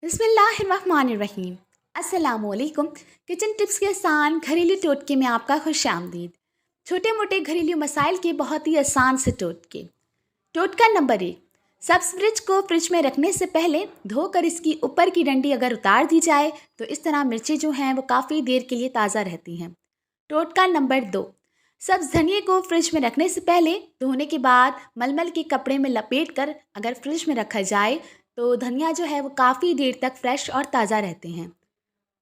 बिस्मिल्लाहिर्रहमानिर्रहीम। अस्सलामुअलैकुम। Kitchen tips के आसान घरेलू टोटके में आपका खुशामदीद। छोटे मोटे घरेलू मसाइल के बहुत ही आसान से टोटके। टोटका नंबर 1, सब्ज़ मिर्च को फ्रिज में रखने से पहले धोकर इसकी ऊपर की डंडी अगर उतार दी जाए तो इस तरह मिर्चें जो हैं वो काफ़ी देर के लिए ताज़ा रहती हैं। टोटका नंबर 2, सब्ज़ धनिए को फ्रिज में रखने से पहले धोने के बाद मलमल के कपड़े में लपेट कर अगर फ्रिज में रखा जाए तो धनिया जो है वो काफ़ी देर तक फ्रेश और ताज़ा रहते हैं।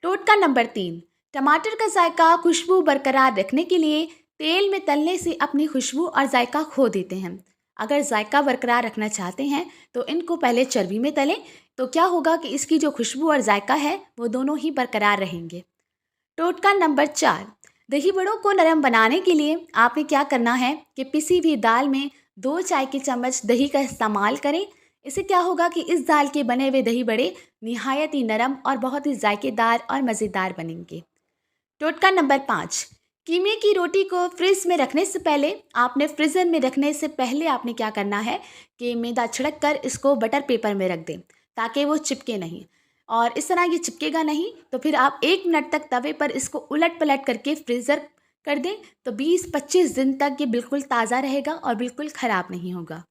टोटका नंबर 3, टमाटर का जायका खुशबू बरकरार रखने के लिए तेल में तलने से अपनी खुशबू और जायका खो देते हैं। अगर जायका बरकरार रखना चाहते हैं तो इनको पहले चर्बी में तलें, तो क्या होगा कि इसकी जो खुशबू और जायका है वो दोनों ही बरकरार रहेंगे। टोटका नंबर 4, दही बड़ों को नरम बनाने के लिए आपने क्या करना है कि पिसी हुई दाल में 2 चाय के चम्मच दही का इस्तेमाल करें। इससे क्या होगा कि इस दाल के बने हुए दही बड़े निहायत ही नरम और बहुत ही जायकेदार और मज़ेदार बनेंगे। टोटका नंबर 5, कीमे की रोटी को फ्रिज में रखने से पहले आपने फ्रीज़र में रखने से पहले आपने क्या करना है कि मैदा छिड़क कर इसको बटर पेपर में रख दें ताकि वो चिपके नहीं। और इस तरह ये चिपकेगा नहीं तो फिर आप 1 मिनट तक तवे पर इसको उलट पलट करके फ्रीज़र कर दें तो 20-25 दिन तक ये बिल्कुल ताज़ा रहेगा और बिल्कुल ख़राब नहीं होगा।